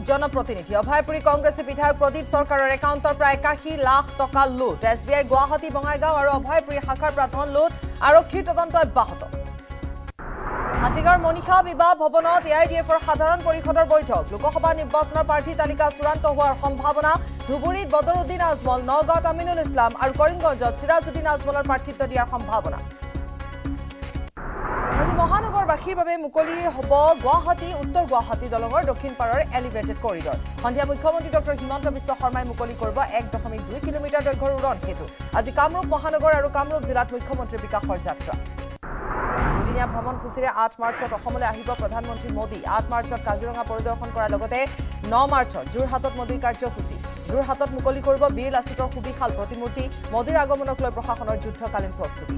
জনপ্ৰতিনিধি অভয়পুৰী কংগ্ৰেছী বিধায়ক প্ৰদীপ সৰকাৰৰ একাউণ্টৰ প্ৰায় 81 লাখ টকা লুট এছবিআই গুৱাহাটী বঙাইগাঁও আৰু অভয়পুৰী শাখাৰ পৰা ধন লুট আৰক্ষীৰ তদন্ত অব্যাহত হাতীগাঁৱৰ মনীষা বিবাহ ভৱনত এআইডিএফৰ সাধাৰণ পৰিষদৰ বৈঠক লোকসভা নিৰ্বাচনৰ প্ৰাৰ্থী তালিকা চূড়ান্ত হোৱাৰ সম্ভাৱনা ধুবুৰীত বদৰুদ্দিন আজমল নগাঁৱত আমিনুল ইছলাম আৰু কৰিমগঞ্জত চিৰাজউদ্দিন আজমলৰ প্ৰাৰ্থিত্ব দিয়াৰ সম্ভাৱনা আজি মহানগৰবাসীৰ বাবে মুকলি হ'ব গুৱাহাটী উত্তৰ গুৱাহাটী দলঙৰ দক্ষিণ পাৰৰ এলিভেটেড কৰিডৰ সন্ধিয়া মুখ্যমন্ত্ৰী ডক্টৰ হিমন্ত বিশ্ব শৰ্মাই মুকলি কৰিব 1.2 কিলোমিটাৰ দৈৰ্ঘ্যৰ উৰণ সেতু আজি কামৰূপ মহানগৰ আৰু কামৰূপ জিলাত মুখ্যমন্ত্ৰীৰ বিকাশৰ যাত্ৰা দুদিনীয়া ভ্ৰমণসূচীৰে 8 মাৰ্চত অসমলৈ আহিব প্ৰধানমন্ত্ৰী মোদী 8 মাৰ্চত কাজিৰঙা পৰিদৰ্শন কৰাৰ লগতে 9 মাৰ্চত যোৰহাটত মোদীৰ কাৰ্যসূচী যোৰহাটত মুকলি কৰিব বীৰ লাচিতৰ সুবিশাল প্ৰতিমূৰ্তি মোদীৰ আগমনক লৈ প্ৰশাসনৰ যুদ্ধকালীন প্ৰস্তুতি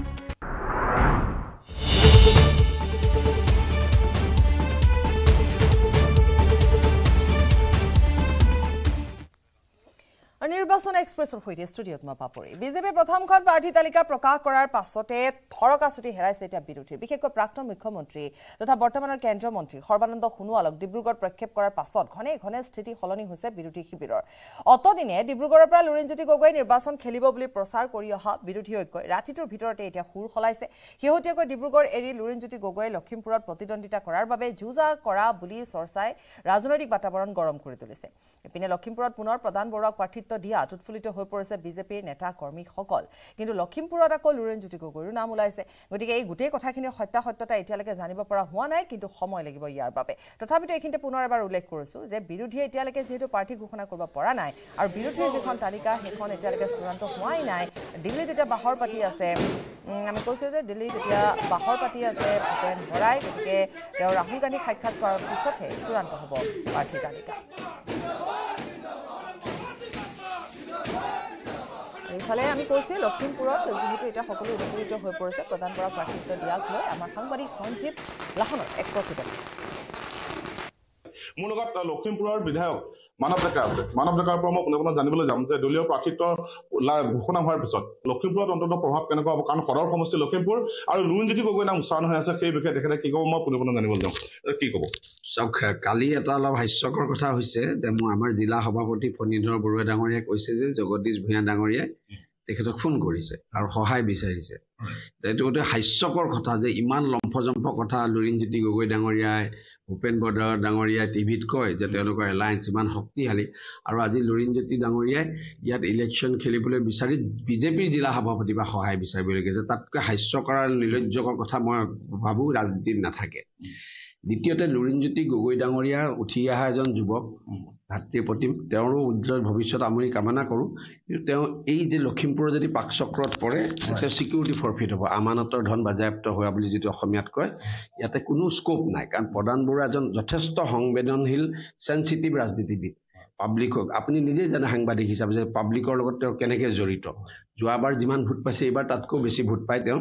নিৰ্বাচন এক্সপ্ৰেছৰ সৈতে ষ্টুডিঅ'ত মই পাপৰি বিজেপি প্ৰথমখন প্ৰাৰ্থী তালিকা প্ৰকাশ কৰাৰ পাছতে থৰকাচুটি হেৰাইছে এতিয়া বিৰোধী বিশেষকৈ প্ৰাক্তন মুখ্যমন্ত্ৰী তথা বৰ্তমানৰ কেন্দ্ৰীয় মন্ত্ৰী সৰ্বানন্দ সোণোৱালক ডিব্ৰুগড় প্ৰক্ষেপ কৰাৰ পাছত ঘনে ঘনে স্থিতি সলনি হৈছে বিৰোধী শিবিৰৰ অতদিনে ডিব্ৰুগড়ৰ পৰা লুৰিণজ্যোতি গগৈ নিৰ্বাচন খেলিব বুলি প্ৰচাৰ কৰি অহা বিৰোধী ঐক্যই ৰাতিটোৰ ভিতৰতে এতিয়া সুৰ সলাইছে শেহতীয়াকৈ ডিব্ৰুগড় এৰি লুৰিণজ্যোতি গগৈ লখিমপুৰত প্ৰতিদ্বন্দ্বিতা কৰাৰ বাবে যুঁজা কৰা বুলি চৰ্চাই ৰাজনৈতিক বাতাবৰণ গৰম কৰি তুলিছে ইপিনে লখিমপুৰত পুনৰ প্ৰধান বৰুৱাক প্ৰাৰ্থিত্ব দিয়াত উৎফুল্লিত হৈ পৰিছে বিজেপিৰ নেতা কৰ্মীসকল কিন্তু লখিমপুৰত আকৌ লুৰিণজ্যোতি গগৈৰ নাম ওলাইছে গতিকে এই গোটেই কথাখিনিৰ সত্যাসত্যতা এতিয়ালৈকে জানিব পৰা হোৱা নাই কিন্তু সময় লাগিব ইয়াৰ বাবে তথাপিতো এইখিনিতে পুনৰ এবাৰ উল্লেখ কৰিছো যে বিৰোধীয়ে এতিয়ালৈকে যেহেতু প্ৰাৰ্থী ঘোষণা কৰিব পৰা নাই আৰু বিৰোধীৰ যিখন তালিকা সেইখন এতিয়ালৈকে চূড়ান্ত হোৱাই নাই দিল্লীত এতিয়া বাহৰ পাতি আছে আমি কৈছোঁ যে দিল্লীত এতিয়া বাহৰ পাতি আছে ভূপেন বৰাই গতিকে তেওঁ ৰাহুল গান্ধীক সাক্ষাৎ কৰাৰ পিছতহে চূড়ান্ত হ'ব প্ৰাৰ্থী তালিকা এইফালে আমি কৈছোঁ লখিমপুৰত যেহেতু এতিয়া সকলো উৎফুল্লিত হৈ পৰিছে প্ৰধান বৰাক প্ৰাৰ্থিত্ব দিয়াক লৈ আমাৰ সাংবাদিক সঞ্জীৱ লাহনৰ এক প্ৰতিবেদন মোৰ লগত লখিমপুৰৰ বিধায়ক মানৱ ডেকা আছে মানৱ ডেকাৰ পৰা মই কোনে জানিবলৈ যাম যে দলীয় প্ৰাৰ্থিত্ব ঘোষণা হোৱাৰ পিছত লখিমপুৰত অন্ততঃ প্ৰভাৱ কেনেকুৱা হ'ব কাৰণ সদৰ সমষ্টি লখিমপুৰ আৰু লুৰিণজ্যোতি গগৈ নাম উচ্চাৰণ হৈ আছে সেই বিষয়ে তেখেতে কি ক'ব মই কোনে জানিবলৈ যাম কি ক'ব চাওক কালি এটা অলপ হাস্যকৰ কথা হৈছে যে আমাৰ জিলা সভাপতি ফণীধৰ বৰুৱা ডাঙৰীয়াই কৈছে যে জগদীশ ভূঞা ডাঙৰীয়াই তেখেতক ফোন কৰিছে আৰু সহায় বিচাৰিছে এইটো গোটেই হাস্যকৰ কথা যে ইমান লম্ফজম্ফ কথা লুৰিণজ্যোতি গগৈ ডাঙৰীয়াই ভূপেন বৰা ডাঙৰীয়াই টিভিত কয় যে তেওঁলোকৰ এলায়েন্স ইমান শক্তিশালী আৰু আজি লুৰিণজ্যোতি ডাঙৰীয়াই ইয়াত ইলেকশ্যন খেলিবলৈ বিচাৰি বিজেপিৰ জিলা সভাপতি বা সহায় বিচাৰিবলৈ গৈছে তাতকৈ হাস্যকৰ আৰু নিৰ্লজ্জকৰ কথা মই ভাবোঁ ৰাজনীতিত নাথাকে দ্বিতীয়তে লুৰিণজ্যোতি গগৈ ডাঙৰীয়াৰ উঠি অহা এজন যুৱক ভাতৃ প্ৰতিম তেওঁৰো উজ্জ্বল ভৱিষ্যত আমি কামনা কৰোঁ কিন্তু তেওঁ এই যে লখিমপুৰৰ যদি পাকচক্ৰত পৰে তেতিয়া ছিকিউৰিটি ফৰফিট হ'ব আমানতৰ ধন বাজেয়াপ্ত হোৱা বুলি যিটো অসমীয়াত কয় ইয়াতে কোনো স্কোপ নাই কাৰণ প্ৰধান বৰুৱা এজন যথেষ্ট সংবেদনশীল চেঞ্চিটিভ ৰাজনীতিবিদ পাব্লিকক আপুনি নিজেই জানে সাংবাদিক হিচাপে যে পাব্লিকৰ লগত তেওঁ কেনেকৈ জড়িত যোৱাবাৰ যিমান ভোট পাইছে এইবাৰ তাতকৈ বেছি ভোট পাই তেওঁ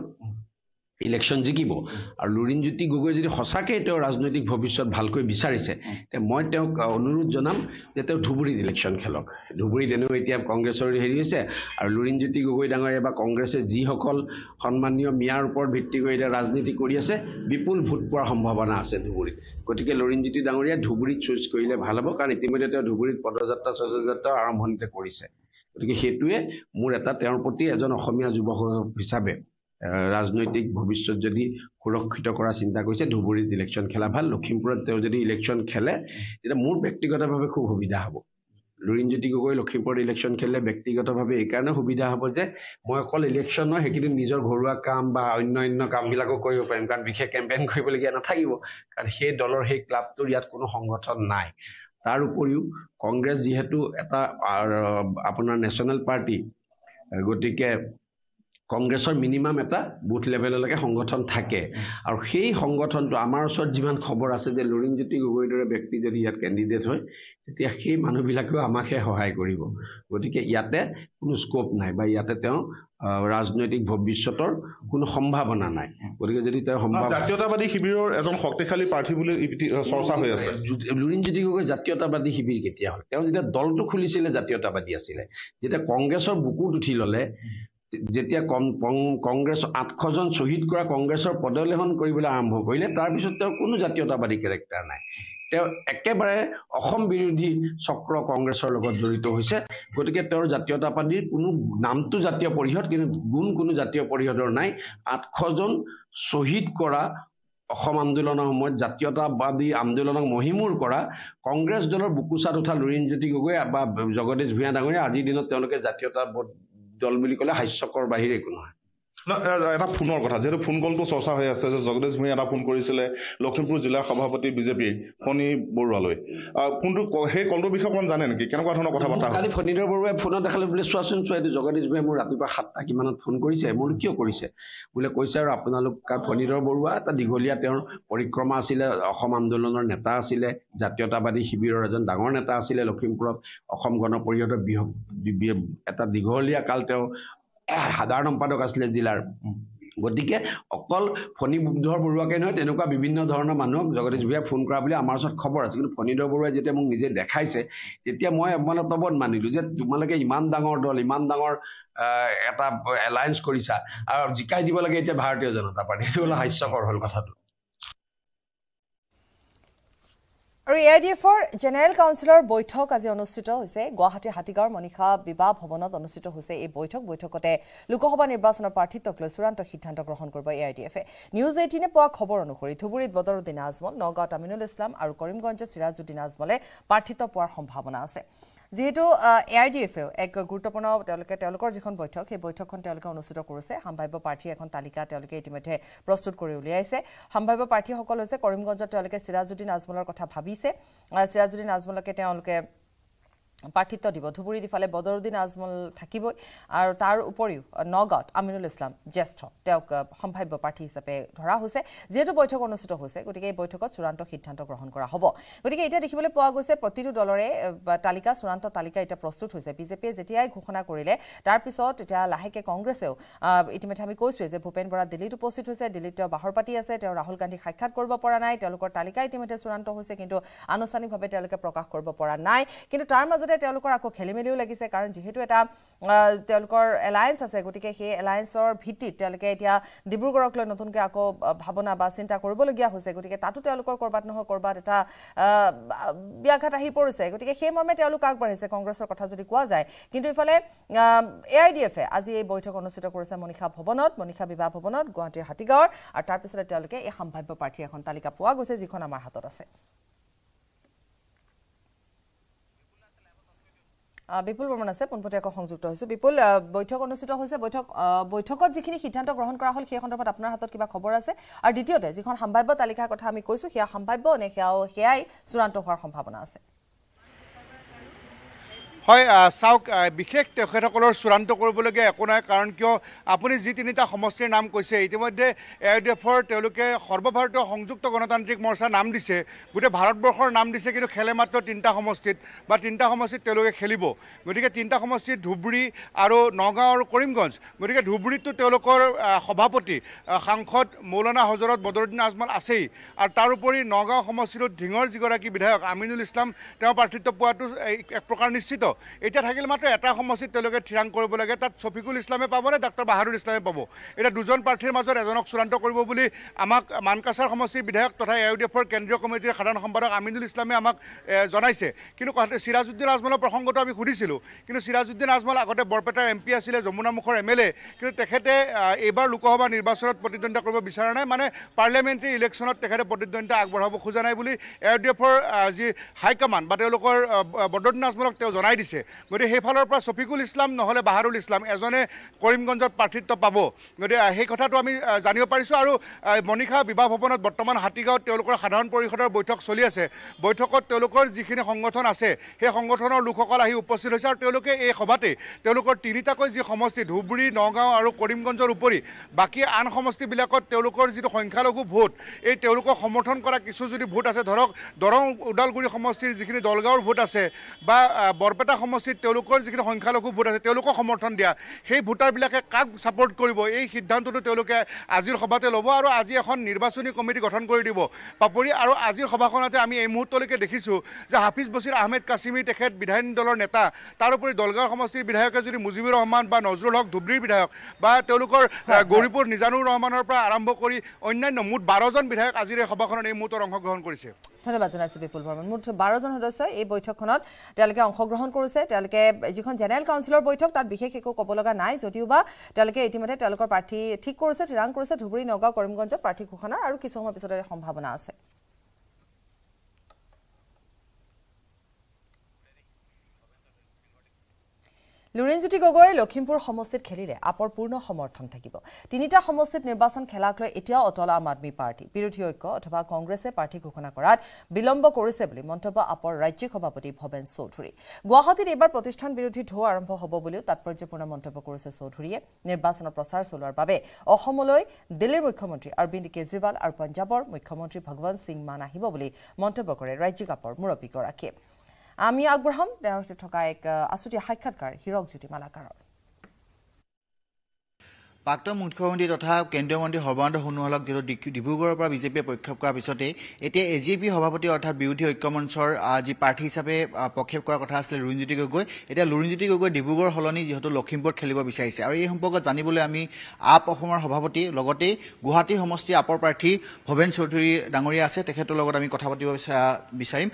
ইলেকশ্যন জিকিব আৰু লুৰিণজ্যোতি গগৈ যদি সঁচাকৈ তেওঁ ৰাজনৈতিক ভৱিষ্যত ভালকৈ বিচাৰিছে মই তেওঁক অনুৰোধ জনাম যে তেওঁ ধুবুৰীত ইলেকশ্যন খেলক ধুবুৰীত এনেও এতিয়া কংগ্ৰেছৰ হেৰি হৈছে আৰু লুৰিণজ্যোতি গগৈ ডাঙৰীয়া বা কংগ্ৰেছে যিসকল সন্মানীয় মিয়াৰ ওপৰত ভিত্তি কৰি এতিয়া ৰাজনীতি কৰি আছে বিপুল ভোট পোৱাৰ সম্ভাৱনা আছে ধুবুৰীত গতিকে লুৰিণজ্যোতি ডাঙৰীয়া ধুবুৰীত চুজ কৰিলে ভাল হ'ব কাৰণ ইতিমধ্যে তেওঁ ধুবুৰীত পদযাত্ৰা আৰম্ভণিতে কৰিছে গতিকে সেইটোৱে মোৰ এটা তেওঁৰ প্ৰতি এজন অসমীয়া যুৱক হিচাপে ৰাজনৈতিক ভৱিষ্যত যদি সুৰক্ষিত কৰা চিন্তা কৰিছে ধুবুৰীত ইলেকশ্যন খেলা ভাল লখিমপুৰত তেওঁ যদি ইলেকশ্যন খেলে তেতিয়া মোৰ ব্যক্তিগতভাৱে খুব সুবিধা হ'ব লুৰিণজ্যোতি গগৈ লখিমপুৰত ইলেকশ্যন খেলিলে ব্যক্তিগতভাৱে এইকাৰণে সুবিধা হ'ব যে মই অকল ইলেকশ্যন নহয় সেইকেইদিন নিজৰ ঘৰুৱা কাম বা অন্য কামবিলাকো কৰিব পাৰিম কাৰণ বিশেষ কেম্পেইন কৰিবলগীয়া নাথাকিব কাৰণ সেই দলৰ সেই ক্লাবটোৰ ইয়াত কোনো সংগঠন নাই তাৰ উপৰিও কংগ্ৰেছ যিহেতু এটা আপোনাৰ নেশ্যনেল পাৰ্টি গতিকে কংগ্ৰেছৰ মিনিমাম এটা বুথ লেভেললৈকে সংগঠন থাকে আৰু সেই সংগঠনটো আমাৰ ওচৰত যিমান খবৰ আছে যে লুৰিণজ্যোতি গগৈৰ দৰে ব্যক্তি যদি ইয়াত কেণ্ডিডেট হয় তেতিয়া সেই মানুহবিলাকেও আমাকহে সহায় কৰিব গতিকে ইয়াতে কোনো স্কোপ নাই বা ইয়াতে তেওঁ ৰাজনৈতিক ভৱিষ্যতৰ কোনো সম্ভাৱনা নাই গতিকে যদি তেওঁ জাতীয়তাবাদী শিবিৰৰ এজন শক্তিশালী প্ৰাৰ্থী বুলি চৰ্চা হৈ আছে লুৰিণজ্যোতি গগৈ জাতীয়তাবাদী শিবিৰ কেতিয়া হ'ল তেওঁ যেতিয়া দলটো খুলিছিলে জাতীয়তাবাদী আছিলে যেতিয়া কংগ্ৰেছৰ বুকুত উঠি ল'লে যেতিয়া কংগ্ৰেছ 800জন শ্বহীদ কৰা কংগ্ৰেছৰ পদলেখন কৰিবলৈ আৰম্ভ কৰিলে তাৰপিছত তেওঁৰ কোনো জাতীয়তাবাদী কেৰেক্টাৰ নাই তেওঁ একেবাৰে অসম বিৰোধী চক্ৰ কংগ্ৰেছৰ লগত জড়িত হৈছে গতিকে তেওঁৰ জাতীয়তাবাদীৰ কোনো নামটো জাতীয় পৰিষদ কিন্তু গুণ কোনো জাতীয় পৰিষদৰ নাই 800 জন শ্বহীদ কৰা অসম আন্দোলনৰ সময়ত জাতীয়তাবাদী আন্দোলনক মহিমূৰ কৰা কংগ্ৰেছ দলৰ বুকুচাত উঠা লুৰিণজ্যোতি গগৈ বা জগদীশ ভূঞা ডাঙৰীয়া আজিৰ দিনত তেওঁলোকে জাতীয়তাবাদ দল বুলি ক'লে হাস্যকৰ বাহিৰে একো নহয় এটা ফোনৰ কথা যেহেতু ফোন কলটো চৰ্চা হৈ আছে যে জগদীশ ভূঞা এটা ফোন কৰিছিলে লখিমপুৰ জিলা সভাপতি বিজেপি ফণী বৰুৱালৈ ফোনটো সেই কলটোৰ বিষয়ে অকণমান জানে নেকি কেনেকুৱা ধৰণৰ কথা পতা কালি ফণীধৰ বৰুৱাই ফোনত দেখালে বোলে চোৱাচোন এইটো জগদীশ ভূঞাই মোৰ ৰাতিপুৱা 7টা কিমানত ফোন কৰিছে মোৰ কিয় কৰিছে বোলে কৈছে আৰু আপোনালোক ফণীধৰ বৰুৱা এটা দীঘলীয়া তেওঁৰ পৰিক্ৰমা আছিলে অসম আন্দোলনৰ নেতা আছিলে জাতীয়তাবাদী শিবিৰৰ এজন ডাঙৰ নেতা আছিলে লখিমপুৰত অসম গণ পৰিষদৰ এটা দীঘলীয়া কাল তেওঁ সাধাৰণ সম্পাদক আছিলে জিলাৰ গতিকে অকল ফণীধৰ বৰুৱাকে নহয় তেনেকুৱা বিভিন্ন ধৰণৰ মানুহক জগদীশ ভূঞাই ফোন কৰা বুলি আমাৰ ওচৰত খবৰ আছে কিন্তু ফণীধৰ বৰুৱাই যেতিয়া মোক নিজে দেখাইছে তেতিয়া মই অৱমানতবত মানিলো যে তোমালোকে ইমান ডাঙৰ দল ইমান ডাঙৰ এটা এলায়েন্স কৰিছা আৰু জিকাই দিব লাগে এতিয়া ভাৰতীয় জনতা পাৰ্টি এইটো হল হাস্যকৰ হল কথাটো আৰু এআইডিএফৰ জেনেৰেল কাউন্সিলৰ বৈঠক আজি অনুষ্ঠিত হৈছে গুৱাহাটীৰ হাতীগাঁৱৰ মনীষা বিবাহ ভৱনত অনুষ্ঠিত হৈছে এই বৈঠকতে লোকসভা নিৰ্বাচনৰ প্ৰাৰ্থিত্বক লৈ চূড়ান্ত সিদ্ধান্ত গ্ৰহণ কৰিব এআইডিএফে নিউজ 18 পোৱা খবৰ অনুসৰি ধুবুৰীত বদৰুদ্দিন আজমল নগাঁৱত আমিনুল ইছলাম আৰু কৰিমগঞ্জত চিৰাজুদ্দিন আজমলে প্ৰাৰ্থিত্ব পোৱাৰ সম্ভাৱনা আছে যেহেতু এআইডিএফেও এক গুৰুত্বপূৰ্ণ তেওঁলোকৰ যিখন বৈঠক সেই বৈঠকখন তেওঁলোকে অনুষ্ঠিত কৰিছে সম্ভাৱ্য প্ৰাৰ্থী এখন তালিকা তেওঁলোকে ইতিমধ্যে প্ৰস্তুত কৰি উলিয়াইছে সম্ভাৱ্য প্ৰাৰ্থীসকল হৈছে কৰিমগঞ্জত তেওঁলোকে চিৰাজুদ্দিন আজমলৰ কথা ভাবিছে চিৰাজুদ্দিন আজমলকে তেওঁলোকে প্ৰাৰ্থিত্ব দিব ধুবুৰীত ইফালে বদৰুদ্দিন আজমল থাকিবই আৰু তাৰ উপৰিও নগাঁৱত আমিনুল ইছলাম জ্যেষ্ঠ তেওঁক সম্ভাৱ্য প্ৰাৰ্থী হিচাপে ধৰা হৈছে যেহেতু বৈঠক অনুষ্ঠিত হৈছে গতিকে এই বৈঠকত চূড়ান্ত সিদ্ধান্ত গ্ৰহণ কৰা হ'ব গতিকে এতিয়া দেখিবলৈ পোৱা গৈছে প্ৰতিটো দলৰে তালিকা চূড়ান্ত তালিকা এতিয়া প্ৰস্তুত হৈছে বিজেপিয়ে যেতিয়াই ঘোষণা কৰিলে তাৰ পিছত এতিয়া লাহেকে কংগ্ৰেছেও ইতিমধ্যে আমি কৈছোৱে যে ভূপেন বৰা দিল্লীত উপস্থিত হৈছে দিল্লীত তেওঁ বাহৰ পাতি আছে তেওঁ ৰাহুল গান্ধীক সাক্ষাৎ কৰিব পৰা নাই তেওঁলোকৰ তালিকা ইতিমধ্যে চূড়ান্ত হৈছে কিন্তু আনুষ্ঠানিকভাৱে তেওঁলোকে প্ৰকাশ কৰিব পৰা নাই কিন্তু তাৰ মাজতে তেওঁলোকৰ আকৌ খেলিমেলিও লাগিছে কাৰণ যেহেতু এটা তেওঁলোকৰ এলায়েন্স আছে গতিকে সেই এলায়েন্সৰ ভিত্তিত তেওঁলোকে এতিয়া ডিব্ৰুগড়ক লৈ নতুনকৈ আকৌ ভাৱনা বা চিন্তা কৰিবলগীয়া হৈছে গতিকে তাতো তেওঁলোকৰ কৰবাত নহয় কৰবাত এটা ব্যাঘাত আহি পৰিছে গতিকে সেই মৰ্মে তেওঁলোক আগবাঢ়িছে কংগ্ৰেছৰ কথা যদি কোৱা যায় কিন্তু ইফালে এআইডিএফে আজি এই বৈঠক অনুষ্ঠিত কৰিছে মনীষা বিবাহ ভৱনত গুৱাহাটীৰ হাতীগাঁৱৰ আৰু তাৰপিছতে তেওঁলোকে এই সম্ভাৱ্য প্ৰাৰ্থীৰ এখন তালিকা পোৱা গৈছে যিখন আমাৰ হাতত আছে বিপুল বৰ্মন আছে পোনপটীয়াকৈ সংযুক্ত হৈছো বিপুল বৈঠক অনুষ্ঠিত হৈছে বৈঠকত যিখিনি সিদ্ধান্ত গ্ৰহণ কৰা হ'ল সেই সন্দৰ্ভত আপোনাৰ হাতত কিবা খবৰ আছে আৰু দ্বিতীয়তে যিখন সম্ভাৱ্য তালিকাৰ কথা আমি কৈছো সেয়া সম্ভাৱ্য নে সেয়াই চূড়ান্ত হোৱাৰ সম্ভাৱনা আছে হয় চাওক বিশেষ তেখেতসকলৰ চূড়ান্ত কৰিবলগীয়া একো নাই কাৰণ কিয় আপুনি যি তিনিটা সমষ্টিৰ নাম কৈছে ইতিমধ্যে এআইডিএফৰ তেওঁলোকে সৰ্বভাৰতীয় সংযুক্ত গণতান্ত্ৰিক মৰ্চাৰ নাম দিছে গোটেই ভাৰতবৰ্ষৰ নাম দিছে কিন্তু খেলে মাত্ৰ তিনিটা সমষ্টিত বা তিনিটা সমষ্টিত তেওঁলোকে খেলিব গতিকে তিনিটা সমষ্টিত ধুবুৰী আৰু নগাঁও আৰু কৰিমগঞ্জ গতিকে ধুবুৰীতো তেওঁলোকৰ সভাপতি সাংসদ মৌলানা হজৰত বদৰুদ্দিন আজমল আছেই আৰু তাৰোপৰি নগাঁও সমষ্টিটোত ঢিঙৰ যিগৰাকী বিধায়ক আমিনুল ইছলাম তেওঁ প্ৰাৰ্থিত্ব পোৱাটো এক প্ৰকাৰ নিশ্চিত এতিয়া থাকিল মাত্ৰ এটা সমষ্টিত তেওঁলোকে থিৰাং কৰিব লাগে তাত শফিকুল ইছলামে পাব নে ডাক্তৰ বাহাদুৰ ইছলামে পাব এটা দুজন প্ৰাৰ্থীৰ মাজত এজনক চূড়ান্ত কৰিব বুলি আমাক মানকাছাৰ সমষ্টিৰ বিধায়ক তথা এআইডিএফৰ কেন্দ্ৰীয় কমিটিৰ সাধাৰণ সম্পাদক আমিনুল ইছলামে আমাক জনাইছে কিন্তু চিৰাজুদ্দিন আজমলৰ প্ৰসংগটো আমি সুধিছিলোঁ কিন্তু চিৰাজুদ্দিন আজমল আগতে বৰপেটাৰ MP আছিলে যমুনামুখৰ MLA কিন্তু তেখেতে এইবাৰ লোকসভা নিৰ্বাচনত প্ৰতিদ্বন্দ্বিতা কৰিব বিচৰা নাই মানে পাৰ্লিয়ামেণ্টাৰী ইলেকশ্যনত তেখেতে প্ৰতিদ্বন্দ্বিতা আগবঢ়াব খোজা নাই বুলি এআইডিএফৰ যি হাইকমাণ্ড বা তেওঁলোকৰ বদৰুদ্দিন আজমলক তেওঁ জনাই দিছে গতিকে সেইফালৰ পৰা শফিকুল ইছলাম নহ'লে বাহাদুৰ ইছলাম এজনে কৰিমগঞ্জত প্ৰাৰ্থিত্ব পাব গতিকে সেই কথাটো আমি জানিব পাৰিছোঁ আৰু মনীষা বিবাহ ভৱনত বৰ্তমান হাতীগাঁৱত তেওঁলোকৰ সাধাৰণ পৰিষদৰ বৈঠক চলি আছে বৈঠকত তেওঁলোকৰ যিখিনি সংগঠন আছে সেই সংগঠনৰ লোকসকল আহি উপস্থিত হৈছে আৰু তেওঁলোকে এই সভাতে তেওঁলোকৰ তিনিটাকৈ যি সমষ্টি ধুবুৰী নগাঁও আৰু কৰিমগঞ্জৰ উপৰি বাকী আন সমষ্টিবিলাকত তেওঁলোকৰ যিটো সংখ্যালঘু ভোট এই তেওঁলোকক সমৰ্থন কৰা কিছু যদি ভোট আছে ধৰক দৰং ওদালগুৰি সমষ্টিৰ যিখিনি দলগাঁৱৰ ভোট আছে বা বৰপেটা সমষ্টিত তেওঁলোকৰ যিখিনি সংখ্যালঘু ভোট আছে তেওঁলোকক সমৰ্থন দিয়া সেই ভোটাৰবিলাকে কাক ছাপোৰ্ট কৰিব এই সিদ্ধান্তটো তেওঁলোকে আজিৰ সভাতে ল'ব আৰু আজি এখন নিৰ্বাচনী কমিটি গঠন কৰি দিব পাপৰি আৰু আজিৰ সভাখনতে আমি এই মুহূৰ্তলৈকে দেখিছোঁ যে হাফিজ বছিৰ আহমেদ কাছিমি তেখেত বিধায়িনী দলৰ নেতা তাৰোপৰি দলগাঁও সমষ্টিৰ বিধায়কে যদি মুজিবুৰ ৰহমান বা নজৰুল হক ধুবুৰীৰ বিধায়ক বা তেওঁলোকৰ গৌৰীপুৰ নিজানুৰ ৰহমানৰ পৰা আৰম্ভ কৰি অন্যান্য মুঠ 12জন বিধায়ক আজিৰ এই সভাখনত এই মুহূৰ্তত অংশগ্ৰহণ কৰিছে ধন্যবাদ জনাইছো বিপুল বৰ্মন মুঠ 12 জন সদস্য এই বৈঠকখনত তেওঁলোকে অংশগ্ৰহণ কৰিছে তেওঁলোকে যিখন জেনেৰেল কাউন্সিলৰ বৈঠক তাত বিশেষ একো ক'ব লগা নাই যদিও বা তেওঁলোকে ইতিমধ্যে তেওঁলোকৰ প্ৰাৰ্থী ঠিক কৰিছে থিৰাং কৰিছে ধুবুৰী নগাঁও কৰিমগঞ্জত প্ৰাৰ্থী ঘোষণাৰ আৰু কিছু সময় পিছতে সম্ভাৱনা আছে লুৰিণজ্যোতি গগৈ লখিমপুৰ সমষ্টিত খেলিলে আপৰ পূৰ্ণ সমৰ্থন থাকিব তিনিটা সমষ্টিত নিৰ্বাচন খেলাক লৈ এতিয়াও অটল আম আদমি পাৰ্টি বিৰোধী ঐক্য অথবা কংগ্ৰেছে প্ৰাৰ্থী ঘোষণা কৰাত বিলম্ব কৰিছে বুলি মন্তব্য আপৰ ৰাজ্যিক সভাপতি ভৱেন চৌধুৰী গুৱাহাটীত এইবাৰ প্ৰতিষ্ঠান বিৰোধী ঢৌ আৰম্ভ হ'ব বুলিও তাৎপৰ্যপূৰ্ণ মন্তব্য কৰিছে চৌধুৰীয়ে নিৰ্বাচনৰ প্ৰচাৰ চলোৱাৰ বাবে অসমলৈ দিল্লীৰ মুখ্যমন্ত্ৰী অৰবিন্দ কেজৰিৱাল আৰু পঞ্জাৱৰ মুখ্যমন্ত্ৰী ভগৱন্ত সিং মান আহিব বুলি মন্তব্য কৰে ৰাজ্যিক আপৰ মুৰব্বীগৰাকীয়ে আমি আগবঢ়াম তেওঁৰ থকা এক আছুতীয়া সাক্ষাৎকাৰ হীৰক জ্যোতি মালাকাৰৰ প্ৰাক্তন মুখ্যমন্ত্ৰী তথা কেন্দ্ৰীয় মন্ত্ৰী সৰ্বানন্দ সোণোৱালক যিটো ডিব্ৰুগড়ৰ পৰা বিজেপিয়ে প্ৰক্ষেপ কৰাৰ পিছতে এতিয়া এজিপি সভাপতি অৰ্থাৎ বিৰোধী ঐক্যমঞ্চৰ যি প্ৰাৰ্থী হিচাপে প্ৰক্ষেপ কৰাৰ কথা আছিলে লুৰিণজ্যোতি গগৈ এতিয়া লুৰিণজ্যোতি গগৈ ডিব্ৰুগড় সলনি যিহেতু লখিমপুৰত খেলিব বিচাৰিছে আৰু এই সম্পৰ্কত জানিবলৈ আমি আপ অসমৰ সভাপতি লগতে গুৱাহাটী সমষ্টি আপৰ প্ৰাৰ্থী ভৱেন চৌধুৰী ডাঙৰীয়া আছে তেখেতৰ লগত আমি কথা পাতিব বিচাৰিম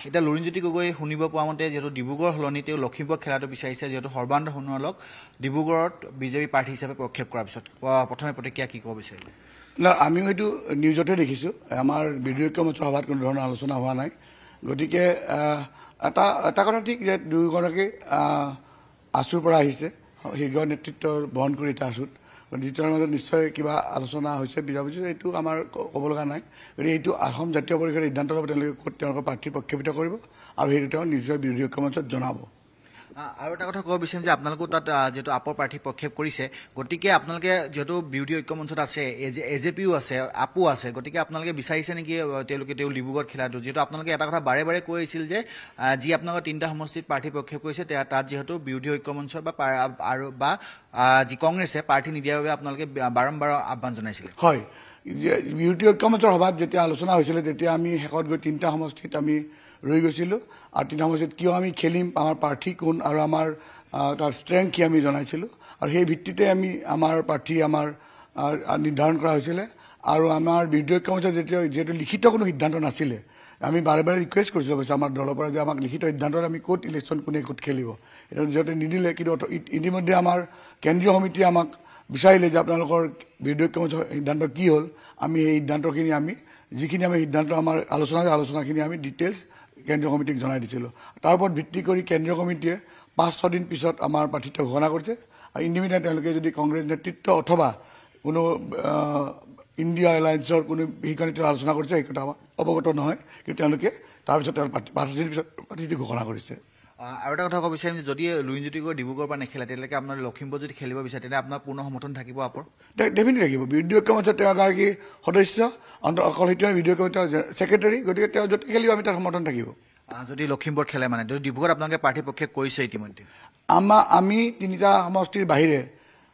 এতিয়া লুৰিণজ্যোতি গগৈ শুনিব পোৱা মতে যিহেতু ডিব্ৰুগড় সলনি তেওঁ লখিমপুৰত খেলাটো বিচাৰিছে যিহেতু সৰ্বানন্দ সোণোৱালক ডিব্ৰুগড়ত বিজেপি প্ৰাৰ্থী হিচাপে প্ৰক্ষেপ কৰাৰ পিছত প্ৰথমে প্ৰতিক্ৰিয়া কি ক'ব বিচাৰিলে না আমি হয়তো নিউজতে দেখিছোঁ আমাৰ বিৰোধী ঐক্যমঞ্চৰ সভাত কোনো ধৰণৰ আলোচনা হোৱা নাই গতিকে এটা কথা ঠিক যে দুয়োগৰাকী আছুৰ পৰা আহিছে শীৰ্ষ নেতৃত্ব বহন কৰি এটা আছুত দ্বিতীয়ৰ মাজত নিশ্চয় কিবা আলোচনা হৈছে বুজাবুজি এইটো আমাৰ ক'ব লগা নাই গতিকে এইটো অসম জাতীয় পৰিষদে সিদ্ধান্ত ল'ব তেওঁলোকে ক'ত তেওঁলোকৰ প্ৰাৰ্থী প্ৰক্ষেপিত কৰিব আৰু সেইটো তেওঁ নিশ্চয় বিৰোধী ঐক্যমঞ্চত জনাব আৰু এটা কথা ক'ব বিচাৰিম যে আপোনালোকেও তাত যিহেতু আপৰ প্ৰাৰ্থী প্ৰক্ষেপ কৰিছে গতিকে আপোনালোকে যিহেতু বিৰোধী ঐক্যমঞ্চত আছে এজেপিও আছে আপো আছে গতিকে আপোনালোকে বিচাৰিছে নেকি তেওঁলোকে তেওঁ ডিব্ৰুগড়ত খেলাটো যিহেতু আপোনালোকে এটা কথা বাৰে বাৰে কৈ আছিল যে যি আপোনালোকৰ তিনিটা সমষ্টিত প্ৰাৰ্থী প্ৰক্ষেপ কৰিছে তাত যিহেতু বিৰোধী ঐক্যমঞ্চৰ বা যি কংগ্ৰেছে প্ৰাৰ্থী নিদিয়াৰ বাবে আপোনালোকে বাৰম্বাৰ আহ্বান জনাইছিলে হয় বিৰোধী ঐক্যমঞ্চৰ সভাত যেতিয়া আলোচনা হৈছিলে তেতিয়া আমি শেষত গৈ তিনিটা সমষ্টিত আমি ৰৈ গৈছিলোঁ আৰু তিনিটা সমষ্টিত কিয় আমি খেলিম আমাৰ প্ৰাৰ্থী কোন আৰু আমাৰ তাৰ ষ্ট্ৰেংথ কি আমি জনাইছিলোঁ আৰু সেই ভিত্তিতে আমি আমাৰ প্ৰাৰ্থী আমাৰ নিৰ্ধাৰণ কৰা হৈছিলে আৰু আমাৰ বিৰোধী ঐক্যমঞ্চত যিহেতু লিখিত কোনো সিদ্ধান্ত নাছিলে আমি বাৰে বাৰে ৰিকুৱেষ্ট কৰিছিলোঁ অৱশ্যে আমাৰ দলৰ পৰা যে আমাক লিখিত সিদ্ধান্তত আমি ক'ত ইলেকশ্যন কোনে ক'ত খেলিব এইটো যিহেতু নিদিলে কিন্তু ইতিমধ্যে আমাৰ কেন্দ্ৰীয় সমিতিয়ে আমাক বিচাৰিলে যে আপোনালোকৰ বিৰোধী ঐক্যমঞ্চৰ সিদ্ধান্ত কি হ'ল আমি সেই সিদ্ধান্তখিনি আমি যিখিনি আমি সিদ্ধান্ত আমাৰ আলোচনাখিনি আমি ডিটেইলছ কেন্দ্ৰীয় কমিটিক জনাই দিছিলোঁ তাৰ ওপৰত ভিত্তি কৰি কেন্দ্ৰীয় কমিটিয়ে 5-6 দিন পিছত আমাৰ প্ৰাৰ্থিত্ব ঘোষণা কৰিছে আৰু ইণ্ডিমিডিয়েট তেওঁলোকে যদি কংগ্ৰেছ নেতৃত্ব অথবা কোনো ইণ্ডিয়া এলায়েন্সৰ কোনো সেইখনিত আলোচনা কৰিছে সেই কথা আমাৰ অৱগত নহয় কিন্তু তেওঁলোকে তাৰপিছত 5 দিন পিছত প্ৰাৰ্থিত্ব ঘোষণা কৰিছে আৰু এটা কথা ক'ব বিচাৰিম যে যদি লুৰিণজ্যোতি গগৈ ডিব্ৰুগড়ৰ পৰা নেখেলে তেতিয়ালৈকে আপোনাৰ লখিমপুৰ যদি খেলিব বিচাৰে তেতিয়া আপোনাৰ পূৰ্ণ সমৰ্থন থাকিব আপৰ ডেফিনেটলি থাকিব বিৰোধী ঐক্যমঞ্চত তেওঁ এগৰাকী সদস্য অকল সেইটো বিৰোধী ঐক্যমঞ্চৰ ছেক্ৰেটাৰী গতিকে তেওঁ য'তে খেলিব আমি তাৰ সমৰ্থন থাকিব যদি লখিমপুৰত খেলে মানে যদি ডিব্ৰুগড়ত আপোনালোকে প্ৰাৰ্থী প্ৰক্ষেপ কৰিছে ইতিমধ্যে আমি তিনিটা সমষ্টিৰ বাহিৰে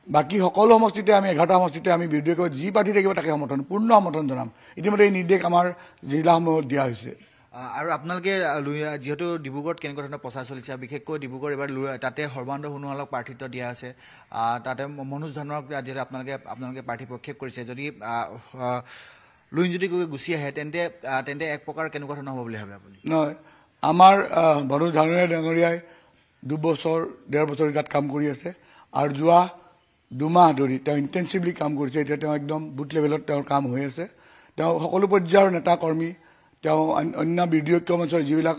বাকী সকলো সমষ্টিতে আমি 11টা সমষ্টিতে আমি বিৰোধী ঐক্য যি প্ৰাৰ্থী থাকিব তাকে পূৰ্ণ সমৰ্থন জনাম ইতিমধ্যে এই নিৰ্দেশ আমাৰ জিলাসমূহত দিয়া হৈছে আৰু আপোনালোকে যিহেতু ডিব্ৰুগড়ত কেনেকুৱা ধৰণৰ প্ৰচাৰ চলিছে বিশেষকৈ ডিব্ৰুগড় এবাৰ তাতে সৰ্বানন্দ সোণোৱালক প্ৰাৰ্থিত্ব দিয়া আছে তাতে মনোজ ধানক যিহেতু আপোনালোকে প্ৰাৰ্থী প্ৰক্ষেপ কৰিছে যদি লুৰিণজ্যোতি গগৈ গুচি আহে তেন্তে এক প্ৰকাৰ কেনেকুৱা ধৰণৰ হ'ব বুলি ভাবে আপুনি নহয় আমাৰ মনোজ ধানৰীয়া ডাঙৰীয়াই 2 বছৰ 1.5 বছৰ তাত কাম কৰি আছে আৰু যোৱা 2 মাহ ধৰি তেওঁ ইণ্টেনচিভলি কাম কৰিছে এতিয়া তেওঁ একদম বুথ লেভেলত তেওঁৰ কাম হৈ আছে তেওঁ সকলো পৰ্যায়ৰ নেতা কৰ্মী তেওঁ অন্য বিৰোধী ঐক্যমঞ্চৰ যিবিলাক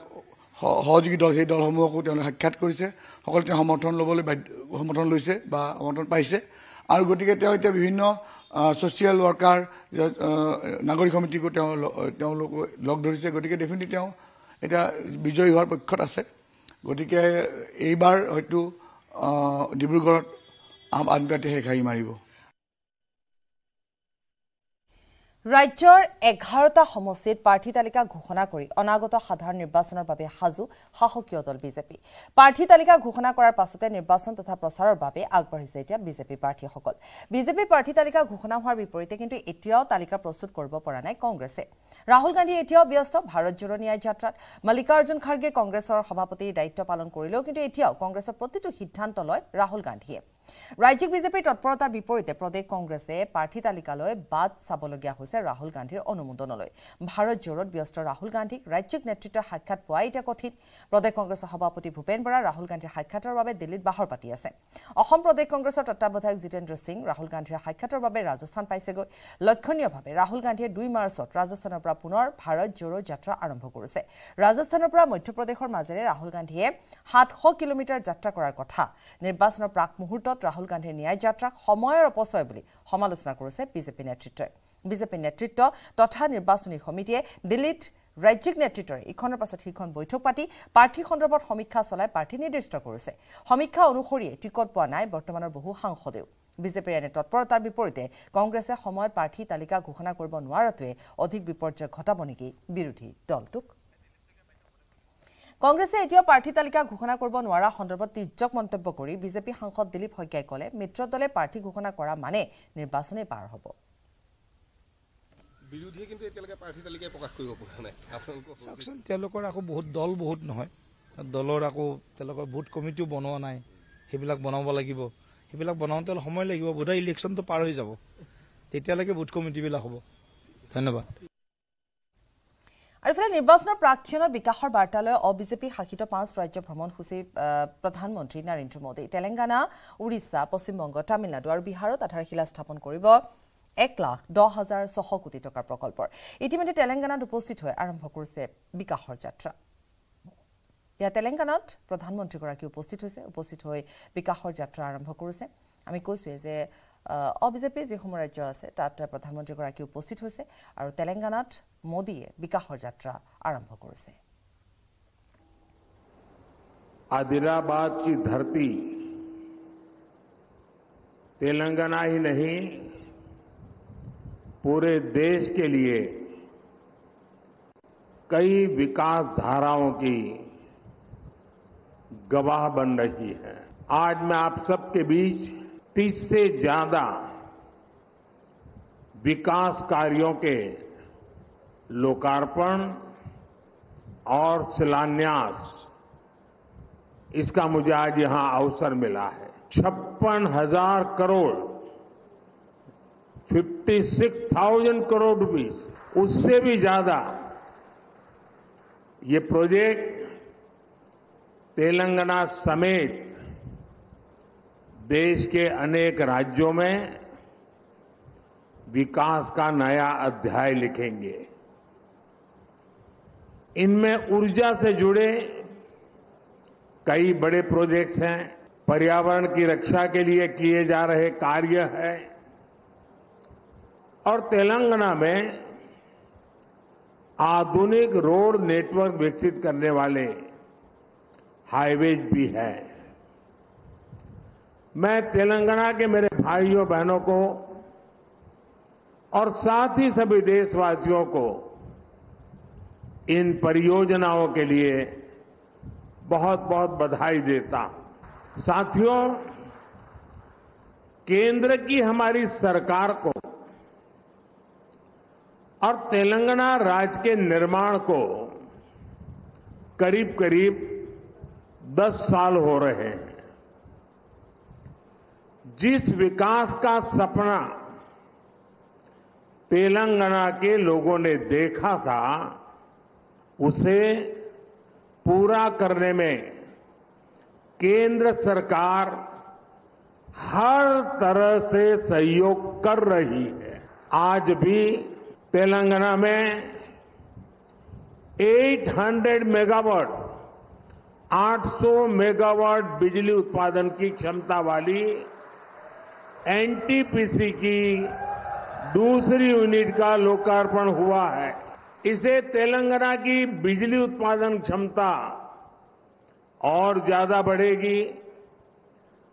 সহযোগী দল সেই দলসমূহকো তেওঁলোকে সাক্ষাৎ কৰিছে সকলো তেওঁ সমৰ্থন ল'বলৈ সমৰ্থন লৈছে বা সমৰ্থন পাইছে আৰু গতিকে তেওঁ এতিয়া বিভিন্ন ছ'চিয়েল ৱৰ্কাৰ নাগৰিক সমিতিকো তেওঁলোক লগ ধৰিছে গতিকে ডেফিনেটলি তেওঁ এতিয়া বিজয়ী হোৱাৰ পক্ষত আছে গতিকে এইবাৰ হয়তো ডিব্ৰুগড়ত আম আদমি পাৰ্টীয়ে হেখাই মাৰিব ৰাজ্যৰ 11টা সমষ্টিত প্ৰাৰ্থী তালিকা ঘোষণা কৰি অনাগত সাধাৰণ নিৰ্বাচনৰ বাবে সাজু শাসকীয় দল বিজেপি প্ৰাৰ্থী তালিকা ঘোষণা কৰাৰ পাছতে নিৰ্বাচন তথা প্ৰচাৰৰ বাবে আগবাঢ়িছে এতিয়া বিজেপি প্ৰাৰ্থীসকল বিজেপি প্ৰাৰ্থী তালিকা ঘোষণা হোৱাৰ বিপৰীতে কিন্তু এতিয়াও তালিকা প্ৰস্তুত কৰিব পৰা নাই কংগ্ৰেছে ৰাহুল গান্ধী এতিয়াও ব্যস্ত ভাৰত জোড়ো ন্যায় যাত্ৰাত মল্লিকাৰ্জুন খাৰ্গে কংগ্ৰেছৰ সভাপতিৰ দায়িত্ব পালন কৰিলেও কিন্তু এতিয়াও কংগ্ৰেছৰ প্ৰতিটো সিদ্ধান্ত লয় ৰাহুল গান্ধীয়ে ৰাজ্যিক বিজেপিৰ তৎপৰতাৰ বিপৰীতে প্ৰদেশ কংগ্ৰেছে প্ৰাৰ্থী তালিকালৈ বাদ চাবলগীয়া হৈছে ৰাহুল গান্ধীৰ অনুমোদনলৈ ভাৰত জোৰত ব্যস্ত ৰাহুল গান্ধীক ৰাজ্যিক নেতৃত্বৰ সাক্ষাৎ পোৱা এতিয়া কঠিন প্ৰদেশ কংগ্ৰেছৰ সভাপতি ভূপেন বৰা ৰাহুল গান্ধীৰ সাক্ষাতৰ বাবে দিল্লীত বাহৰ পাতি আছে অসম প্ৰদেশ কংগ্ৰেছৰ তত্ত্বাৱধায়ক জিতেন্দ্ৰ সিং ৰাহুল গান্ধীৰ সাক্ষাতৰ বাবে ৰাজস্থান পাইছেগৈ লক্ষণীয়ভাৱে ৰাহুল গান্ধীয়ে 2 মাৰ্চত ৰাজস্থানৰ পৰা পুনৰ ভাৰত জোৰো যাত্ৰা আৰম্ভ কৰিছে ৰাজস্থানৰ পৰা মধ্যপ্ৰদেশৰ মাজেৰে ৰাহুল গান্ধীয়ে 700 কিলোমিটাৰ যাত্ৰা কৰাৰ কথা নিৰ্বাচনৰ প্ৰাক মুহূৰ্তত ৰাহুল গান্ধীৰ ন্যায় যাত্ৰাক সময়ৰ অপচয় বুলি সমালোচনা কৰিছে বিজেপি নেতৃত্বই বিজেপি নেতৃত্ব তথা নিৰ্বাচনী সমিতিয়ে দিল্লীত ৰাজ্যিক নেতৃত্বৰে ইখনৰ পাছত সিখন বৈঠক পাতি প্ৰাৰ্থী সন্দৰ্ভত সমীক্ষা চলাই প্ৰাৰ্থী নিৰ্দিষ্ট কৰিছে সমীক্ষা অনুসৰিয়ে টিকট পোৱা নাই বৰ্তমানৰ বহু সাংসদেও বিজেপিৰ এনে তৎপৰতাৰ বিপৰীতে কংগ্ৰেছে সময়ত প্ৰাৰ্থী তালিকা ঘোষণা কৰিব নোৱাৰাটোৱে অধিক বিপৰ্যয় ঘটাব নেকি বিৰোধী দলটোক কংগ্ৰেছে এতিয়াও প্ৰাৰ্থী তালিকা ঘোষণা কৰিব নোৱাৰা সন্দৰ্ভত তিৰ্যক মন্তব্য কৰি বিজেপি সাংসদ দিলীপ শইকীয়াই ক'লে মিত্ৰ দলে প্ৰাৰ্থী ঘোষণা কৰা মানে নিৰ্বাচনে পাৰ হ'ব বিৰোধীয়ে কিন্তু এতিয়ালৈকে প্ৰাৰ্থী তালিকা প্ৰকাশ কৰিব পৰা নাই চাওকচোন তেওঁলোকৰ আকৌ বহুত দল বহুত নহয় দলৰ আকৌ তেওঁলোকৰ ভোট কমিটিও বনোৱা নাই সেইবিলাক বনাব লাগিব সেইবিলাক বনাওঁতে সময় লাগিব বোধহয় ইলেকশ্যনটো পাৰ হৈ যাব তেতিয়ালৈকে ভোট কমিটিবিলাক হ'ব ধন্যবাদ আৰু ইফালে নিৰ্বাচনৰ প্ৰাক্ষণৰ বিকাশৰ বাৰ্তালৈ অবিজেপি শাসিত 5 ৰাজ্য ভ্ৰমণসূচী প্ৰধানমন্ত্ৰী নৰেন্দ্ৰ মোদী তেলেংগানা উৰিষ্যা পশ্চিমবংগ তামিলনাডু আৰু বিহাৰত আধাৰশিলা স্থাপন কৰিব 1,10,600 কোটি টকাৰ প্ৰকল্পৰ ইতিমধ্যে তেলেংগানাত উপস্থিত হৈ আৰম্ভ কৰিছে বিকাশৰ যাত্ৰা ইয়া তেলেংগানাত প্ৰধানমন্ত্ৰীগৰাকী উপস্থিত হৈ বিকাশৰ যাত্ৰা আৰম্ভ কৰিছে আমি কৈছোৱে যে অবিজেপি যিসমূহ ৰাজ্য আছে তাত প্ৰধানমন্ত্ৰীগৰাকী উপস্থিত হৈছে আৰু তেলেংগানাত মোদীয়ে বিকাশৰ যাত্ৰা আৰম্ভ কৰিছে आदिलाबाद की धरती तेलंगाना ही नहीं पूरे देश के लिए कई विकास धाराओं की गवाह बन रही है आज मैं आप सबके बीच 30 से ज्यादा विकास कार्यों के लोकार्पण और शिलान्यास इसका मुझे आज यहां अवसर मिला है 56,000 करोड़ 56,000 करोड़ रुपीस उससे भी ज्यादा ये प्रोजेक्ट तेलंगाना समेत देश के अनेक राज्यों में विकास का नया अध्याय लिखेंगे इनमें ऊर्जा से जुड़े कई बड़े प्रोजेक्ट्स हैं पर्यावरण की रक्षा के लिए किए जा रहे कार्य है और तेलंगाना में आधुनिक रोड नेटवर्क विकसित करने वाले हाईवेज भी है मैं तेलंगाना के मेरे भाइयों बहनों को और साथ ही सभी देशवासियों को इन परियोजनाओं के लिए बहुत बहुत बधाई देता हूं साथियों केंद्र की हमारी सरकार को और तेलंगाना राज्य के निर्माण को करीब करीब 10 साल हो रहे हैं जिस विकास का सपना तेलंगाना के लोगों ने देखा था उसे पूरा करने में केंद्र सरकार हर तरह से सहयोग कर रही है आज भी तेलंगाना में 800 मेगावाट 800 मेगावाट बिजली उत्पादन की क्षमता वाली एनटीपीसी की दूसरी यूनिट का लोकार्पण हुआ है इससे तेलंगाना की बिजली उत्पादन क्षमता और ज्यादा बढ़ेगी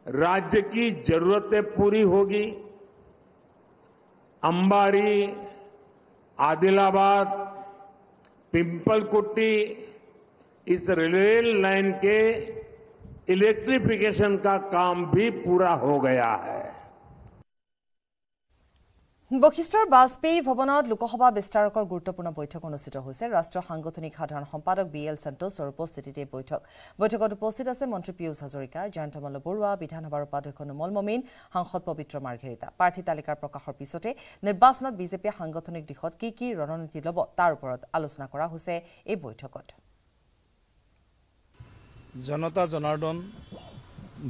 राज्य की जरूरतें पूरी होगी अंबारी आदिलाबाद पिंपलकुट्टी इस रेल लाइन के इलेक्ट्रिफिकेशन का काम भी पूरा हो गया है বশিষ্ঠৰ বাজপেয়ী ভৱনত লোকসভা বিস্তাৰকৰ গুৰুত্বপূৰ্ণ বৈঠক অনুষ্ঠিত হৈছে ৰাষ্ট্ৰীয় সাংগঠনিক সাধাৰণ সম্পাদক BL সন্তোষৰ উপস্থিতিত এই বৈঠকত উপস্থিত আছে মন্ত্ৰী পীয়ুষ হাজৰিকা জয়ন্ত মল্ল বৰুৱা বিধানসভাৰ উপাধ্যক্ষ নুমল মমিন সাংসদ পবিত্ৰ মাৰ্ঘেৰিটা প্ৰাৰ্থী তালিকাৰ প্ৰকাশৰ পিছতে নিৰ্বাচনত বিজেপিয়ে সাংগঠনিক দিশত কি ৰণনীতি ল'ব তাৰ ওপৰত আলোচনা কৰা হৈছে এই বৈঠকত জনতা জনাৰ্দন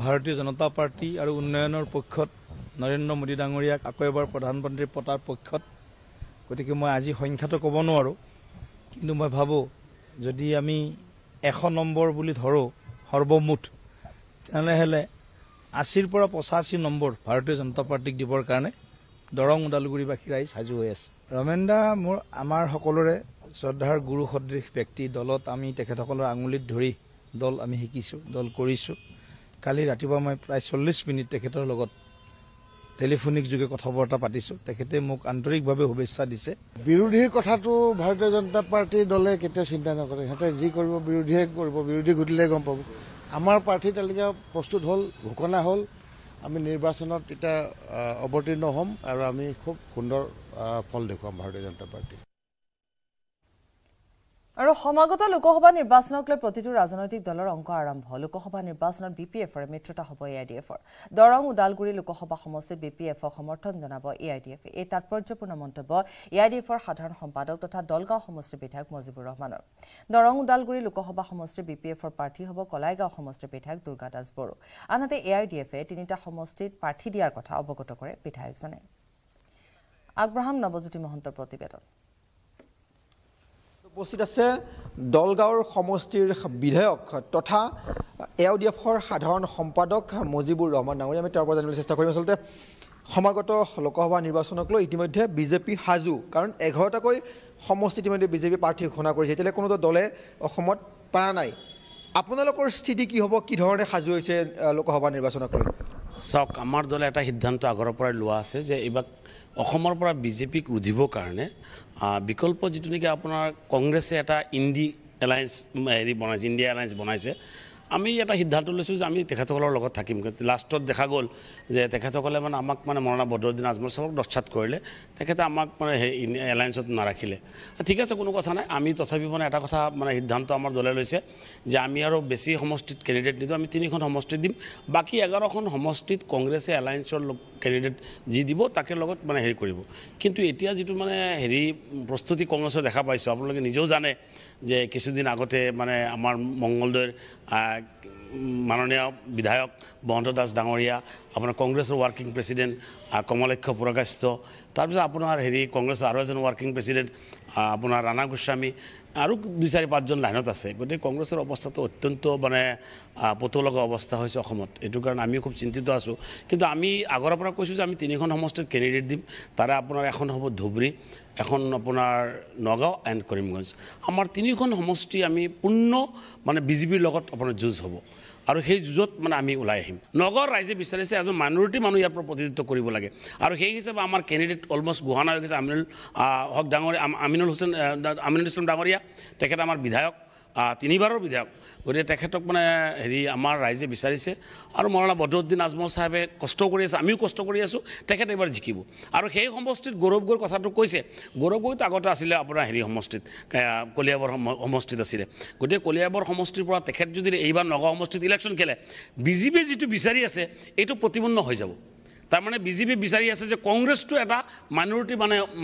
ভাৰতীয় জনতা পাৰ্টি আৰু উন্নয়নৰ পক্ষত নৰেন্দ্ৰ মোদী ডাঙৰীয়াক আকৌ এবাৰ প্ৰধানমন্ত্ৰী পতাৰ পক্ষত গতিকে মই আজি সংখ্যাটো ক'ব নোৱাৰোঁ কিন্তু মই ভাবোঁ যদি আমি 100 নম্বৰ বুলি ধৰোঁ সৰ্বমুঠ তেনেহ'লে 80ৰ পৰা 85 নম্বৰ ভাৰতীয় জনতা পাৰ্টিক দিবৰ কাৰণে দৰং ওদালগুৰিবাসী ৰাইজ সাজু হৈ আছে ৰমেন দা আমাৰ সকলোৰে শ্ৰদ্ধাৰ গুৰু সদৃশ ব্যক্তি দলত আমি তেখেতসকলৰ আঙুলিত ধৰি দল আমি শিকিছোঁ দল কৰিছোঁ কালি ৰাতিপুৱা মই প্ৰায় 40 মিনিট তেখেতৰ লগত টেলিফোনিক যোগে কথা বাৰ্তা পাতিছোঁ তেখেতে মোক আন্তৰিকভাৱে শুভেচ্ছা দিছে বিৰোধীৰ কথাটো ভাৰতীয় জনতা পাৰ্টিৰ দলে কেতিয়াও চিন্তা নকৰে সিহঁতে যি কৰিব বিৰোধীয়ে কৰিব বিৰোধী ঘটিলে গম পাব আমাৰ প্ৰাৰ্থী তালিকা প্ৰস্তুত হ'ল ঘোষণা হ'ল আমি নিৰ্বাচনত এতিয়া অৱতীৰ্ণ হ'ম আৰু আমি খুব সুন্দৰ ফল দেখুৱাম ভাৰতীয় জনতা পাৰ্টি আৰু সমাগত লোকসভা নিৰ্বাচনক লৈ প্ৰতিটো ৰাজনৈতিক দলৰ অংক আৰম্ভ লোকসভা নিৰ্বাচনত BPFৰ মিত্ৰতা হ'ব AIDFৰ দৰং ওদালগুৰি লোকসভা সমষ্টিত BPFক সমৰ্থন জনাব AIDF এই তাৎপৰ্যপূৰ্ণ মন্তব্য AIDFৰ সাধাৰণ সম্পাদক তথা দলগাঁও সমষ্টিৰ বিধায়ক মজিবুৰ ৰহমানৰ দৰং ওদালগুৰি লোকসভা সমষ্টিৰ BPFৰ প্ৰাৰ্থী হ'ব কলাইগাঁও সমষ্টিৰ বিধায়ক দুৰ্গা দাস বড়ো আনহাতে AIDFে তিনিটা সমষ্টিত প্ৰাৰ্থী দিয়াৰ কথা অৱগত কৰে বিধায়কজনে আব্ৰাহাম নৱজ্যোতি মহন্তৰ প্ৰতিবেদন উপস্থিত আছে দলগাঁৱৰ সমষ্টিৰ বিধায়ক তথা AIDFৰ সাধাৰণ সম্পাদক মজিবুৰ ৰহমান ডাঙৰীয়া আমি তেওঁৰ পৰা জানিবলৈ চেষ্টা কৰিম আচলতে সমাগত লোকসভা নিৰ্বাচনক লৈ ইতিমধ্যে বিজেপি সাজু কাৰণ 11টাকৈ সমষ্টি ইতিমধ্যে বিজেপি প্ৰাৰ্থী ঘোষণা কৰিছে এতিয়ালৈ কোনো দলে অসমত পৰা নাই আপোনালোকৰ স্থিতি কি হ'ব কি ধৰণে সাজু হৈছে লোকসভা নিৰ্বাচনক লৈ চাওক আমাৰ দলে এটা সিদ্ধান্ত আগৰ পৰাই লোৱা আছে যে এইবাৰ অসমৰ পৰা বিজেপিক ৰুধিবৰ কাৰণে বিকল্প যিটো নেকি আপোনাৰ কংগ্ৰেছে এটা ইণ্ডি এলায়েন্স বনাইছে ইণ্ডিয়া এলায়েন্স বনাইছে আমি এটা সিদ্ধান্ত লৈছোঁ যে আমি তেখেতসকলৰ লগত থাকিম লাষ্টত দেখা গ'ল যে তেখেতসকলে মানে আমাক মানে মৌলানা বদৰুদ্দিন আজমল চাহাবক নস্যাৎ কৰিলে তেখেতে আমাক মানে এলায়েন্সত নাৰাখিলে ঠিক আছে কোনো কথা নাই আমি তথাপি মানে এটা কথা মানে সিদ্ধান্ত আমাৰ দলে লৈছে যে আমি আৰু বেছি সমষ্টিত কেণ্ডিডেট নিদিওঁ আমি 3খন সমষ্টিত দিম বাকী 11খন সমষ্টিত কংগ্ৰেছে এলায়েন্সৰ কেণ্ডিডেট যি দিব তাকে লগত মানে হেৰি কৰিব কিন্তু এতিয়া যিটো মানে হেৰি প্ৰস্তুতি কংগ্ৰেছৰ দেখা পাইছোঁ আপোনালোকে নিজেও জানে যে কিছুদিন আগতে মানে আমাৰ মংগলদৈৰ মাননীয় বিধায়ক বসন্ত দাস ডাঙৰীয়া আপোনাৰ কংগ্ৰেছৰ ৱাৰ্কিং প্ৰেছিডেণ্ট কমলক্ষ পুৰকাষ্ট তাৰপিছত আপোনাৰ হেৰি কংগ্ৰেছৰ আৰু এজন ৱাৰ্কিং প্ৰেছিডেণ্ট আপোনাৰ ৰাণা গোস্বামী আৰু 2-4-5জন লাইনত আছে গতিকে কংগ্ৰেছৰ অৱস্থাটো অত্যন্ত মানে পতলগা অৱস্থা হৈছে অসমত এইটো কাৰণে আমি খুব চিন্তিত আছোঁ কিন্তু আমি আগৰ পৰা কৈছোঁ যে আমি 3খন সমষ্টিত কেণ্ডিডেট দিম তাৰে আপোনাৰ এখন হ'ব ধুবুৰী এখন আপোনাৰ নগাঁও এণ্ড কৰিমগঞ্জ আমাৰ 3খন সমষ্টি আমি পূৰ্ণ মানে বিজেপিৰ লগত আপোনাৰ যুঁজ হ'ব আৰু সেই যুঁজত মানে আমি ওলাই আহিম নগৰ ৰাইজে বিচাৰিছে এজন মাইনৰিটি মানুহ ইয়াৰ পৰা প্ৰতিনিধিত্ব কৰিব লাগে আৰু সেই হিচাপে আমাৰ কেণ্ডিডেট অলমষ্ট ঘোষণা হৈ গৈছে আমিনুল হক ডাঙৰীয়া আমিনুল ইছলাম ডাঙৰীয়া তেখেত আমাৰ বিধায়ক 3বাৰৰ বিধায়ক গতিকে তেখেতক মানে হেৰি আমাৰ ৰাইজে বিচাৰিছে আৰু মৌলানা বদৰুদ্দিন আজমল চাহাবে কষ্ট কৰি আছে আমিও কষ্ট কৰি আছোঁ তেখেত এবাৰ জিকিব আৰু সেই সমষ্টিত গৌৰৱগড় কথাটো কৈছে গৌৰৱগড়ত আগতে আছিলে আপোনাৰ হেৰি সমষ্টিত কলিয়াবৰ সমষ্টিত আছিলে গতিকে কলিয়াবৰ সমষ্টিৰ পৰা তেখেত যদি এইবাৰ নগাঁও সমষ্টিত ইলেকশ্যন খেলে বিজেপিয়ে যিটো বিচাৰি আছে এইটো প্ৰতিপন্ন হৈ যাব তাৰমানে বিজেপি বিচাৰি আছে যে কংগ্ৰেছটো এটা মাইনৰিটি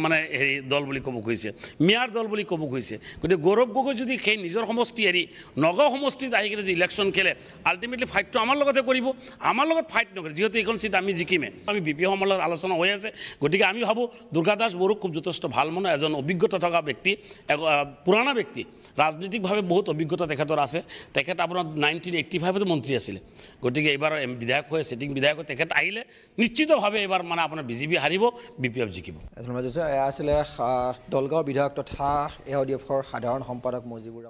মানে হেৰি দল বুলি ক'ব খুজিছে মিয়াৰ দল বুলি ক'ব খুজিছে গতিকে গৌৰৱ গগৈ যদি সেই নিজৰ সমষ্টি এৰি নগাঁও সমষ্টিত আহি কিনে যদি ইলেকশ্যন খেলে আল্টিমেটলি ফাইটটো আমাৰ লগতে কৰিব আমাৰ লগত ফাইট নকৰে যিহেতু এইখন চিট আমি জিকিমে আমি BPFৰ লগত আলোচনা হৈ আছে গতিকে আমি ভাবোঁ দুৰ্গা দাস বড়ো খুব যথেষ্ট ভাল মানুহ এজন অভিজ্ঞতা থকা ব্যক্তি পুৰণা ব্যক্তি ৰাজনৈতিকভাৱে বহুত অভিজ্ঞতা তেখেতৰ আছে তেখেত আপোনাৰ 1985ত মন্ত্ৰী আছিলে গতিকে এইবাৰ বিধায়ক হৈ চিটিং বিধায়ক তেখেত আহিলে নিশ্চিতভাৱে এইবাৰ মানে আপোনাৰ বিজেপি হাৰিব BPF জিকিব এয়া আছিলে দলগাঁও বিধায়ক তথা AIDFৰ সাধাৰণ সম্পাদক মজিবুৰ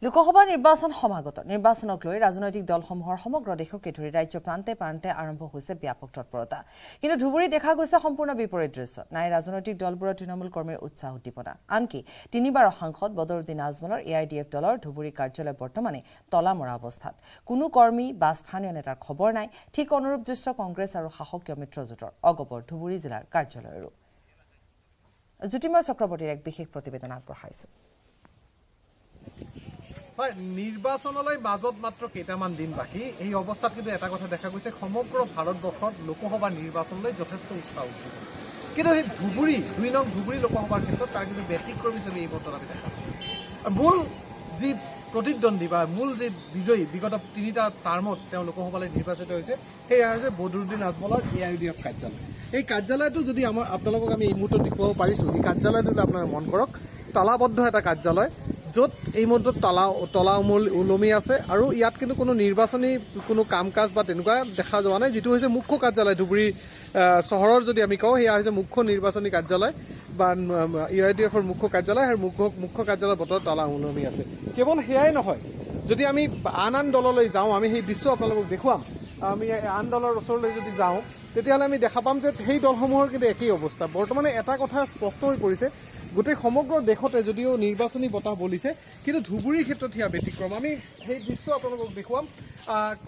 লোকসভা নিৰ্বাচন সমাগত নিৰ্বাচনক লৈ ৰাজনৈতিক দলসমূহৰ সমগ্ৰ দেশকে ধৰি ৰাজ্য প্ৰান্তে প্ৰান্তে আৰম্ভ হৈছে ব্যাপক তৎপৰতা কিন্তু ধুবুৰীত দেখা গৈছে সম্পূৰ্ণ বিপৰীত দৃশ্য নাই ৰাজনৈতিক দলবোৰৰ তৃণমূল কৰ্মীৰ উৎসাহ উদ্দীপনা আনকি তিনিবাৰৰ সাংসদ বদৰুদ্দিন আজমলৰ এআইডিএফ দলৰ ধুবুৰী কাৰ্যালয় বৰ্তমানে তলামৰা অৱস্থাত কোনো কৰ্মী বা স্থানীয় নেতাৰ খবৰ নাই ঠিক অনুৰূপ দৃশ্য কংগ্ৰেছ আৰু শাসকীয় মিত্ৰজোঁটৰ অগপৰ ধুবুৰী জিলাৰ কাৰ্যালয়ৰো জ্যোতিময় চক্ৰৱৰ্তীৰ এক বিশেষ প্ৰতিবেদন আগবঢ়াইছো হয় নিৰ্বাচনলৈ মাজত মাত্ৰ কেইটামান দিন বাকি এই অৱস্থাত কিন্তু এটা কথা দেখা গৈছে সমগ্ৰ ভাৰতবৰ্ষত লোকসভা নিৰ্বাচনলৈ যথেষ্ট উৎসাহ উঠিছে কিন্তু এই ধুবুৰী ২ নং ধুবুৰী লোকসভাৰ ক্ষেত্ৰত তাৰ কিন্তু ব্যতিক্ৰমী ছবি এই বৰ্তমান আমি দেখা পাইছোঁ মূল যি প্ৰতিদ্বন্দ্বী বা মূল যি বিজয়ী বিগত ৩টা টাৰ্মত তেওঁ লোকসভালৈ নিৰ্বাচিত হৈছে সেয়া হৈছে বদৰুদ্দিন আজমলৰ এআইডিএফ কাৰ্যালয় এই কাৰ্যালয়টো যদি আপোনালোকক আমি এই মুহূৰ্তত দেখুৱাব পাৰিছোঁ এই কাৰ্যালয়টো আপোনালোকে মন কৰক তালাবদ্ধ এটা কাৰ্যালয় য'ত এই মুহূৰ্তত তলা ওলমি আছে আৰু ইয়াত কিন্তু কোনো নিৰ্বাচনী কোনো কাম কাজ বা তেনেকুৱা দেখা যোৱা নাই যিটো হৈছে মুখ্য কাৰ্যালয় ধুবুৰী চহৰৰ যদি আমি কওঁ সেয়া হৈছে মুখ্য নিৰ্বাচনী কাৰ্যালয় বা ইআইডিএফৰ মুখ্য কাৰ্যালয় আৰু মুখ্য কাৰ্যালয়ৰ বতৰত তলা ওলমি আছে কেৱল সেয়াই নহয় যদি আমি আন দললৈ যাওঁ আমি সেই দৃশ্য আপোনালোকক দেখুৱাম আমি আন দলৰ ওচৰলৈ যদি যাওঁ তেতিয়াহ'লে আমি দেখা পাম যে সেই দলসমূহৰ কিন্তু একেই অৱস্থা বৰ্তমানে এটা কথা স্পষ্ট হৈ পৰিছে গোটেই সমগ্ৰ দেশতে যদিও নিৰ্বাচনী বতাহ বলিছে কিন্তু ধুবুৰীৰ ক্ষেত্ৰত সেয়া ব্যতিক্ৰম আমি সেই দৃশ্য আপোনালোকক দেখুৱাম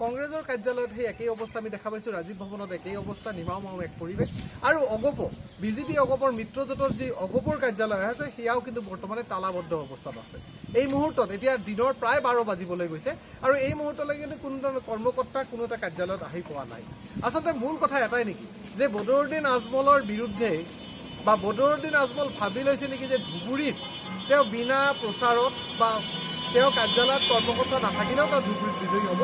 কংগ্ৰেছৰ কাৰ্যালয়ত সেই একেই অৱস্থা আমি দেখা পাইছোঁ ৰাজীৱ ভৱনত একেই অৱস্থা নিমাও এক পৰিৱেশ আৰু অগপ বিজেপি অগপৰ মিত্ৰজোঁটৰ যি অগপৰ কাৰ্যালয় আছে সেয়াও কিন্তু বৰ্তমানে তালাবদ্ধ অৱস্থাত আছে এই মুহূৰ্তত এতিয়া দিনৰ প্ৰায় ১২ বাজিবলৈ গৈছে আৰু এই মুহূৰ্তলৈ কিন্তু কোনো ধৰণৰ কৰ্মকৰ্তা কোনো এটা কাৰ্যালয়ত আহি পোৱা নাই আচলতে মূল কথা এটাই নেকি যে বদৰুদ্দিন আজমলৰ বিৰুদ্ধে বা বদৰুদ্দিন আজমল ভাবি লৈছে নেকি যে ধুবুৰীত তেওঁ বিনা প্ৰচাৰত বা তেওঁ কাৰ্যালয়ত কৰ্মকৰ্তা নাথাকিলেও তেওঁ ধুবুৰীত বিজয়ী হ'ব